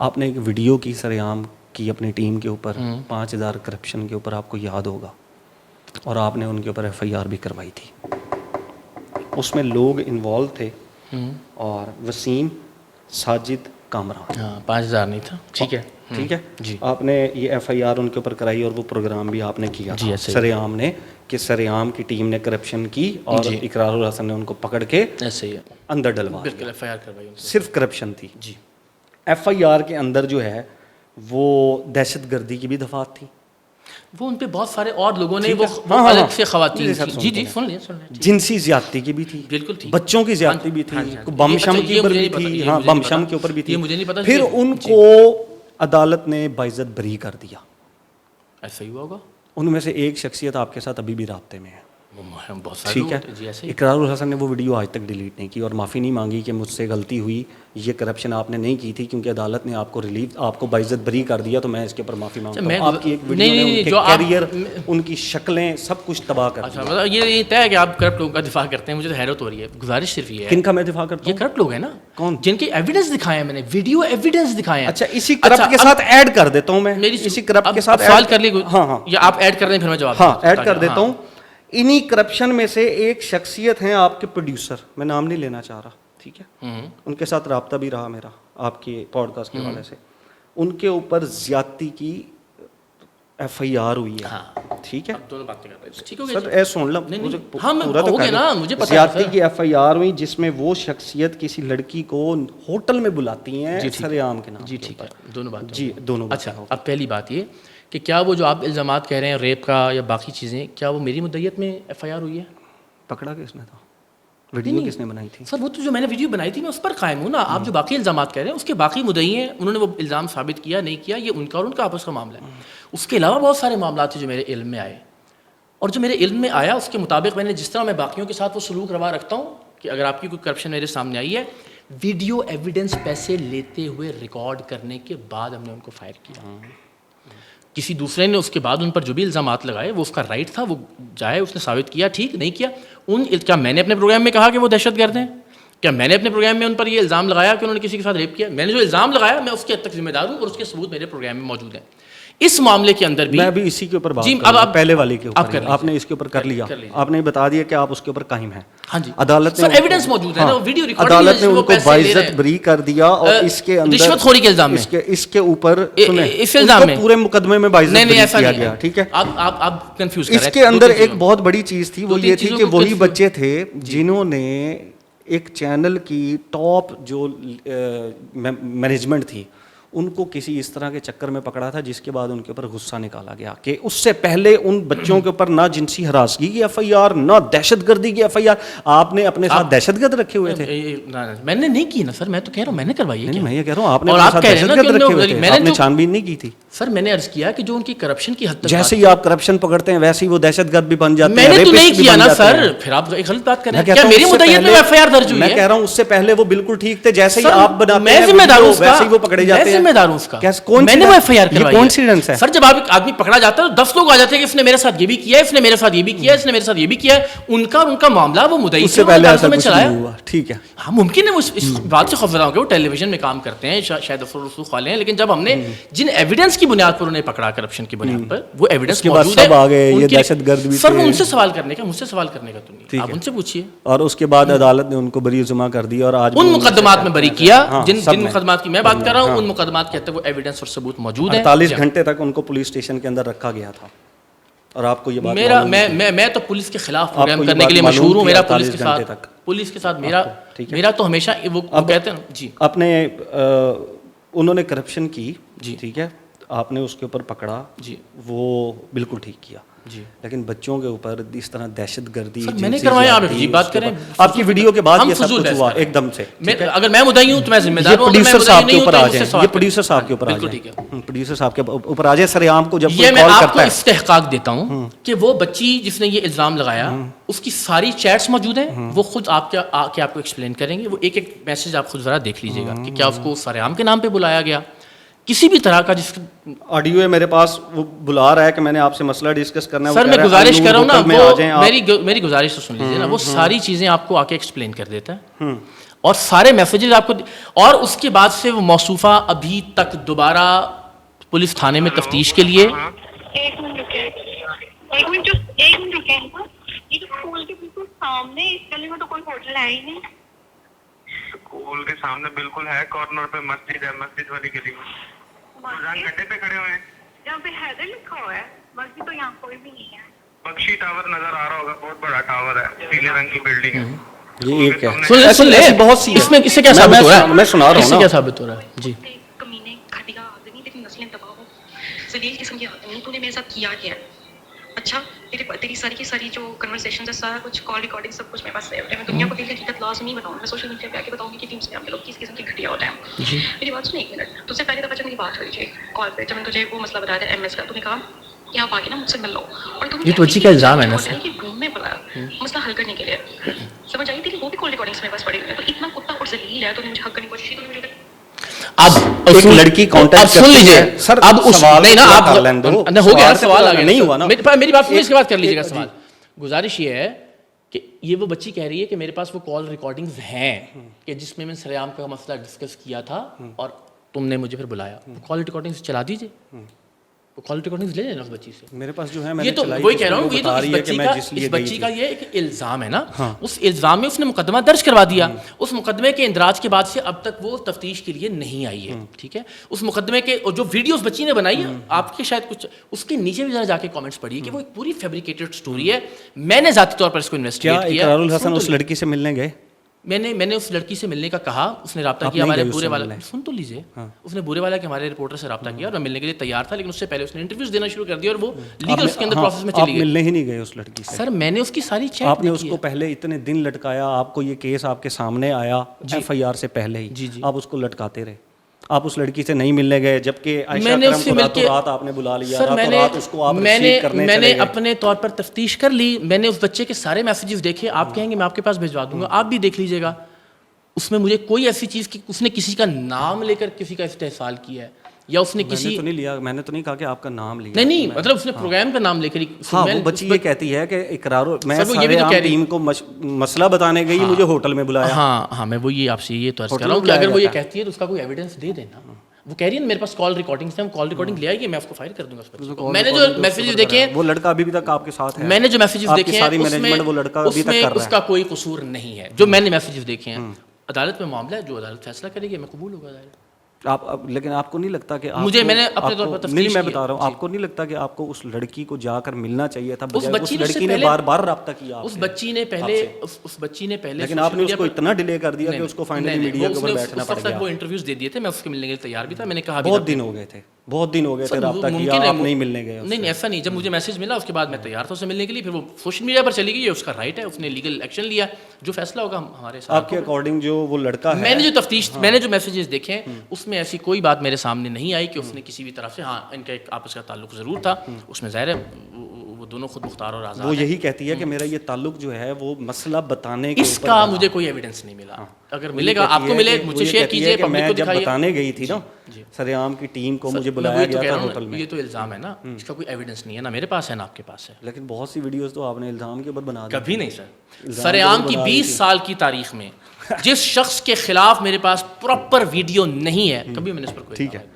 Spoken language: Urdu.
آپ نے ایک ویڈیو کی سریام کی اپنی ٹیم کے اوپر 5000 کرپشن کے اوپر، آپ کو یاد ہوگا، اور آپ نے ان کے اوپر ایف آئی آر بھی کروائی تھی. اس میں لوگ انوالو تھے اور وسیم، ساجد، کامران. 5000 نہیں تھا. ٹھیک ہے ٹھیک ہے جی. آپ نے یہ ایف آئی آر ان کے اوپر کرائی اور وہ پروگرام بھی آپ نے کیا جی سریام نے، کہ سریام کی ٹیم نے کرپشن کی اور اقرار الحسن نے ان کو پکڑ کے ایسے ہی اندر ڈلوا دیا. بالکل ایف آئی آر کروائی. صرف کرپشن تھی. جی. ایف آئی آر کے اندر جو ہے وہ دہشت گردی کی بھی دفعات تھی. وہ ان پہ بہت سارے اور لوگوں نے وہ الگ سے خواتین. جی جی سن لیں. جنسی زیادتی کی بھی تھی. بالکل تھی. بچوں کی زیادتی بھی تھی. بم شم کے اوپر بھی تھی. ہاں بم شم کے اوپر بھی تھی. مجھے نہیں پتا. پھر ان کو عدالت نے باعزت بری کر دیا. ایسا ہی ہوا ہوگا. ان میں سے ایک شخصیت آپ کے ساتھ ابھی بھی رابطے میں ہے. ٹھیک ہے. اقرار الحسن نے وہ ویڈیو آج تک ڈیلیٹ نہیں کی اور معافی نہیں مانگی کہ مجھ سے غلطی ہوئی، یہ کرپشن آپ نے نہیں کی تھی کیونکہ عدالت نے آپ کو ریلیف، آپ کو باعزت بری کر دیا، تو میں اس کے اوپر معافی مانگتا ہوں. آپ کی ایک ویڈیو نے ان کے کیریئر، ان کی شکلیں، سب کچھ تباہ کر دیا. مطلب یہ طے ہے کہ آپ کرپٹ لوگوں کا دفاع کرتے ہیں. مجھے تو حیرت ہو رہی ہے. گزارش صرف یہ ہے. کن کا میں دفاع کرتا ہوں؟ یہ کرپٹ لوگ ہیں نا. کون؟ جن کے ایویڈنس دکھائے ہیں میں نے، ویڈیو ایویڈنس دکھائے ہیں. اچھا اسی کرپٹ کے ساتھ ایڈ کر دیتا ہوں میں. اسی کرپٹ کے ساتھ سوال کر لی. ہاں ہاں یا آپ ایڈ کر دیں پھر میں جواب. ہاں ایڈ کر دیتا ہوں. انہی کرپشن میں سے ایک شخصیت ہیں آپ کے پروڈیوسر، میں نام نہیں لینا چاہ رہا، ٹھیک ہے، ان کے ساتھ رابطہ بھی رہا میرا آپ کی پوڈ کاسٹ کے حوالے سے. ان کے اوپر زیادتی کی ایف آئی آر ہوئی ہے. ٹھیک ہے دونوں باتیں کر رہے ہیں. سر اے سن لو مجھے پورا تو کہہ. زیادتی کی ایف آئی آر ہوئی جس میں وہ شخصیت کسی لڑکی کو ہوٹل میں بلاتی ہیں سریام کے نام. جی ٹھیک ہے. دونوں بات. جی دونوں. اچھا اب پہلی بات یہ کہ کیا وہ جو آپ الزامات کہہ رہے ہیں ریپ کا یا باقی چیزیں، کیا وہ میری مدعیت میں ایف آئی آر ہوئی ہے؟ پکڑا کس نے تھا؟ ویڈیو کس نے بنائی تھی؟ سر وہ تو جو میں نے ویڈیو بنائی تھی میں اس پر قائم ہوں نا. آپ جو باقی الزامات کہہ رہے ہیں اس کے باقی مدعی ہیں، انہوں نے وہ الزام ثابت کیا نہیں کیا، یہ ان کا اور ان کا آپس کا معاملہ ہے. اس کے علاوہ بہت سارے معاملات تھے جو میرے علم میں آئے، اور جو میرے علم میں آیا اس کے مطابق میں نے جس طرح میں باقیوں کے ساتھ وہ سلوک روا رکھتا ہوں کہ اگر آپ کی کوئی کرپشن میرے سامنے آئی ہے، ویڈیو ایویڈنس پیسے لیتے ہوئے ریکارڈ کرنے کے بعد ہم نے ان کو فائر کیا. کسی دوسرے نے اس کے بعد ان پر جو بھی الزامات لگائے وہ اس کا رائٹ تھا، وہ جائے اس نے ثابت کیا، ٹھیک نہیں کیا. کیا میں نے اپنے پروگرام میں کہا کہ وہ دہشت گرد ہیں؟ کیا میں نے اپنے پروگرام میں ان پر یہ الزام لگایا کہ انہوں نے کسی کے ساتھ ریپ کیا؟ میں نے جو الزام لگایا میں اس کے حد تک ذمہ دار ہوں اور اس کے ثبوت میرے پروگرام میں موجود ہیں. اس معاملے کے اندر بھی میں بھی اسی کے اوپر بات کروں گا. پہلے والے کے اوپر آپ نے اس کے اوپر کر لیا، آپ نے بتا دیا کہ آپ اس کے اوپر قائم ہیں. ہاں جی عدالت نے ایویڈنس موجود ہے نا، ویڈیو ریکارڈنگ. عدالت نے ان کو باعزت بری کر دیا اور اس کے اندر رشوت خوری کے الزام میں اس کے اوپر اس الزام میں پورے مقدمے میں باعزت بری کیا گیا. ٹھیک ہے آپ کنفیوز کر رہے ہیں. اس کے اندر ایک بہت بڑی چیز تھی، وہ یہ تھی کہ وہی بچے تھے جنہوں نے ایک چینل کی ٹاپ جو مینجمنٹ تھی ان کو کسی اس طرح کے چکر میں پکڑا تھا جس کے بعد ان کے اوپر غصہ نکالا گیا کہ اس سے پہلے ان بچوں کے اوپر نہ جنسی ہراسگی کی ایف آئی آر، نہ دہشت گردی کی ایف آئی آر. آپ نے اپنے ساتھ دہشت گرد رکھے ہوئے تھے. میں نے نہیں کی نا سر، میں تو کہہ رہا ہوں میں نے کروائی ہے. میں یہ کہہ رہا ہوں آپ نے اپنے ساتھ دہشت گرد رکھے ہوئے تھے، آپ نے چھان بین نہیں کی تھی. سر میں نے عرض کیا کہ جو ان کی کرپشن کی حد تک جیسے ہی آپ کرپشن پکڑتے ہیں ویسے ہی وہ دہشت گرد بھی بن جاتے ہیں. میں نے تو نہیں کیا نا سر، پھر آپ ایک غلط بات کر رہے ہیں. کیا میری مدعیت میں ایف آئی آر درج ہوئی ہے؟ میں کہہ رہا ہوں اس سے پہلے وہ بالکل ٹھیک تھے. جیسے ہی آپ بناتے ہیں میں ذمہ دار ہوں اس کا، ویسے ہی وہ پکڑے جاتے ہیں. میں ذمہ دار ہوں اس کا. کون میں نے وہ ایف آئی آر کروائی ہے. کانفیڈنس ہے سر جب آپ ایک آدمی پکڑا جاتا ہے تو 10 لوگ آ جاتے ہیں کہ اس نے میرے ساتھ یہ بھی کیا ہے، اس نے میرے ساتھ یہ بھی کیا ہے، اس نے میرے ساتھ یہ بھی کیا ہے. ان کا اور ان کا معاملہ وہ مدعی سے پہلے ایسا کچھ نہیں ہوا. ٹھیک ہے ہاں ممکن ہے وہ اس بات سے خوفزدہ ہو کہ وہ ٹیلی ویژن میں کام کرتے ہیں، شاید افسر رسوخ والے ہیں، لیکن جب ہم نے جن ایویڈنس کی بنیاد پر انہیں پکڑا، کرپشن کی بنیاد پر، وہ ایویڈنس موجود ہے. سر وہ ان سے سوال کرنے کا، مجھ سے سوال کرنے کا تو نہیں، آپ ان سے پوچھیے. اور اس کے بعد عدالت نے ان کو بری جمع کر دی اور آج ان مقدمات میں بری کیا جن مقدمات کی میں بات کر رہا ہوں. ان مقدمات کے تحت وہ ایویڈنس اور ثبوت موجود ہیں. 48 گھنٹے تک ان کو پولیس اسٹیشن کے اندر رکھا گیا تھا. اور آپ کو یہ بات میں تو پولیس کے خلاف پروگرام کرنے کے لیے مشہور ہوں. میرا پولیس کے ساتھ میرا تو ہمیشہ وہ کہتے ہیں جی اپنے انہوں نے کرپشن کی جی ٹھیک ہے، آپ نے اس کے اوپر پکڑا جی، وہ بالکل ٹھیک کیا جی، لیکن بچوں کے اوپر اس طرح دہشت گردی میں نے کروایا. آپ جی بات کریں آپ کی ویڈیو کے بعد یہ سب کچھ ہوا ایک دم سے. اگر میں مدعی ہوں تو میں ذمہ دار ہوں. پروڈیوسر صاحب کے اوپر آ جائیں، یہ پروڈیوسر صاحب کے اوپر آ جائیں، پروڈیوسر صاحب کے اوپر آ جائیں. سریام کو جب یہ میں آپ کو استحقاق دیتا ہوں کہ وہ بچی جس نے یہ الزام لگایا اس کی ساری چیٹس موجود ہیں، وہ خود آپ کے آ کے آپ کو ایکسپلین کریں گے. وہ ایک ایک میسج آپ خود ذرا دیکھ لیجیے گا کہ کیا اس کو سریام کے نام پہ بلایا گیا، کسی بھی طرح کا جس آڈیو ہے میرے پاس، وہ بلا رہا ہے کہ میں نے آپ سے مسئلہ ڈسکس کرنا ہے. سر میں گزارش کر رہا ہوں نا، میری گزارش تو سن لیجیے نا. وہ ساری چیزیں آپ کو آ کے ایکسپلین کر دیتا ہے. اور سارے میسیجز آپ کو, اور اس کے بعد سے وہ موصوفہ ابھی تک دوبارہ پولیس تھانے میں تفتیش کے لیے. ایک منٹ رکے, یہ تو اسکول کے بالکل سامنے اس گلی میں تو کوئی ہوٹل ہے ہی نہیں. اسکول کے سامنے بالکل ہے, کارنر پہ مسجد ہے, مسجد والی گلی میں گھنٹے پہ کھڑے ہوئے ہیں جہاں پہ حیدر لکھا ہوا ہے, مسجد تو یہاں کوئی بھی نہیں ہے. بخشی ٹاور نظر آ رہا ہوگا, بہت بڑا ٹاور ہے, پیلے رنگ کی بلڈنگ ہے. یہ ایک ہے, سن لے بہت سی اس میں اس سے کیا ثابت ہو رہا ہے, میں سنا رہا اس سے ہوں کیا ثابت ہو رہا ہے. جی کمینے گھٹیا آدمی, تیری نسلیں تباہ ہو, ذلیل قسم کے آدمی, تو نے میرے ساتھ کیا کیا ہے. اچھا تیری ساری کی ساری جو کنورسیشنز ہے, سارا کچھ کال ریکارڈنگ سب کچھ میرے پاس سیو ہے. میں دنیا کو دل کی حقیقت لازمی بتاؤں, میں سوشل میڈیا پہ آ کے بتاؤں گی کہ ٹیم سے ہم لوگ کس قسم کی گھٹیا ہوتا ہے. میری بات سن ایک منٹ, تجھ سے پہلے دفعہ جب میری بات ہوئی تھی کال پہ, جب میں تجھے وہ مسئلہ بتایا تھا ایم ایس کا, تو نے کہا کہ آپ آگے نا مجھ سے مل لو, اور تم یہ تو بچی کا الزام ہے نا سر, روم میں بلایا مسئلہ حل کرنے کے لیے. سمجھ آئی تھی وہ بھی کال ریکارڈنگس میرے پاس پڑی ہوئی ہے. تو اتنا کتا اور ذلیل ہے, تو نے مجھے حق کرنے کی کوشش کی, تو نے مجھے اب ایک لڑکی کانٹیکٹ سن لیجیے سر, اب اس نہیں نا آپ ہو گیا سوال آ گیا, نہیں ہوا نا, میری بات سنیے, اس کے بعد کر لیجیے گا سوال. گزارش یہ ہے کہ یہ وہ بچی کہہ رہی ہے کہ میرے پاس وہ کال ریکارڈنگز ہیں کہ جس میں سریام کا مسئلہ ڈسکس کیا تھا اور تم نے مجھے پھر بلایا. وہ کال ریکارڈنگز چلا دیجیے, وہ کال ریکارڈنگز لے لینا اس بچی سے. میرے پاس جو ہے یہ تو وہی کہہ رہا ہوں, یہ تو اس بچی کا یہ ایک الزام ہے نا, اس الزام میں اس نے مقدمہ درج کروا دیا. اس مقدمے کے اندراج کے بعد سے اب تک وہ تفتیش کے لیے نہیں آئی ہے. ٹھیک ہے, اس مقدمے کے جو ویڈیوز بچی نے بنائی ہے, آپ کے شاید کچھ اس کے نیچے بھی ذرا جا کے کامنٹس پڑھیے کہ وہ ایک پوری فیبریکیٹڈ سٹوری ہے. میں نے ذاتی طور پر اس کو انویسٹیگیٹ کیا. اقرار الحسن اس لڑکی سے ملنے گئے, میں نے اس لڑکی سے ملنے کا کہا, اس نے رابطہ کیا ہمارے بورے والا, سن تو لیجیے, اس نے بورے والا کے ہمارے رپورٹر سے رابطہ کیا اور میں ملنے کے لیے تیار تھا, لیکن اس سے پہلے اس نے انٹرویوز دینا شروع کر دیا اور وہ لیگل اس کے اندر پروسیس میں چلی گئی. ملنے ہی نہیں گئے اس لڑکی سے سر میں نے اس کی ساری چیٹ, آپ نے اس کو پہلے اتنے دن لٹکایا, آپ کو یہ کیس آپ کے سامنے آیا ایف آئی آر سے پہلے ہی, آپ اس کو لٹکاتے رہے, آپ اس لڑکی سے نہیں ملنے گئے, جبکہ عائشہ کرم کو راتوں رات آپ نے بلا لیا, راتوں رات اس کو آپ ریسیو کرنے چلے گئے. میں نے اپنے طور پر تفتیش کر لی, میں نے اس بچے کے سارے میسیجز دیکھے, آپ کہیں گے میں آپ کے پاس بھیجوا دوں گا, آپ بھی دیکھ لیجیے گا. اس میں مجھے کوئی ایسی چیز کی اس نے کسی کا نام لے کر کسی کا استحصال کیا ہے, یا اس نے کسی تو نہیں لیا, میں نے تو نہیں کہا کہ آپ کا نام لیا, نہیں مطلب اس نے پروگرام کا نام لے کر. ہاں وہ بچی یہ کہتی ہے کہ اقرار, میں سارے عام ٹیم کو مسئلہ بتانے گئی, مجھے ہوٹل میں بلایا. ہاں میں وہ یہ آپ سے یہ تو عرض کر رہا ہوں کہ اگر وہ یہ کہتی ہے تو اس کا کوئی ایویڈنس دے دینا. وہ کہہ رہی ہے میرے پاس کال ریکارڈنگس ہیں, وہ کال ریکارڈنگ لے آئیے, میں اس کو فائل کر دوں گا اس بچے کو. میں نے جو میسیجز دیکھے, وہ لڑکا ابھی تک آپ کے ساتھ ہے, میں نے جو میسیجز دیکھے ساری مینجمنٹ وہ لڑکا ابھی تک کر رہا ہے, اس کا کوئی قصور نہیں ہے. جو میں نے میسیجز دیکھے ہیں, عدالت میں معاملہ ہے, جو عدالت فیصلہ کرے گی میں قبول ہوگا. آپ لیکن آپ کو نہیں لگتا کہ مجھے میں نے اپنے طور پر نہیں, میں بتا رہا ہوں, آپ کو نہیں لگتا کہ آپ کو اس لڑکی کو جا کر ملنا چاہیے تھا, اس لڑکی نے بار بار رابطہ کیا, اس بچی نے پہلے لیکن آپ نے اس کو اتنا ڈیلے کر دیا کہ اس کو فائنلی میڈیا کے اوپر بیٹھنا پڑ گیا. وہ انٹرویوز دے دیے تھے, میں اس کے ملنے کے لیے تیار بھی تھا, میں نے کہا بہت دن ہو گئے تھے رابطہ کیا, آپ نہیں ملنے گئے. نہیں ایسا نہیں, جب مجھے میسج ملا اس کے بعد میں تیار تھا اسے ملنے کے لیے, پھر وہ سوشل میڈیا پر چلی گئی, اس کا رائٹ ہے, اس نے لیگل ایکشن لیا, جو فیصلہ ہوگا ہمارے ساتھ. آپ کے اکارڈنگ جو وہ لڑکا ہے, میں نے جو تفتیش, میں نے جو میسیجز دیکھے, اس میں ایسی کوئی بات میرے سامنے نہیں آئی کہ اس نے کسی بھی طرف سے, ہاں ان کا ایک آپس کا تعلق ضرور تھا, اس میں ظاہر ہے وہ دونوں خود مختار اور آزاد. وہ یہی کہتی ہے کہ میرا یہ تعلق جو ہے وہ مسئلہ بتانے کے اس کا مجھے کوئی ایویڈنس نہیں ملا. اگر ملے گا آپ کو ملے, مجھے شیئر کیجیے, پبلک کو دکھائیے. بتانے گئی تھی نا سریام کی ٹیم کو, مجھے بلایا گیا تھا ہوٹل میں. یہ تو الزام ہے نا, اس کا کوئی ایویڈنس نہیں ہے, نہ میرے پاس ہے نہ آپ کے پاس ہے. لیکن بہت سی ویڈیوز تو آپ نے الزام کے اوپر بنا دی. کبھی نہیں سر, سریام کی 20 سال کی تاریخ میں جس شخص کے خلاف میرے پاس پراپر ویڈیو نہیں ہے, کبھی میں نے اس پر کوئی. ٹھیک ہے.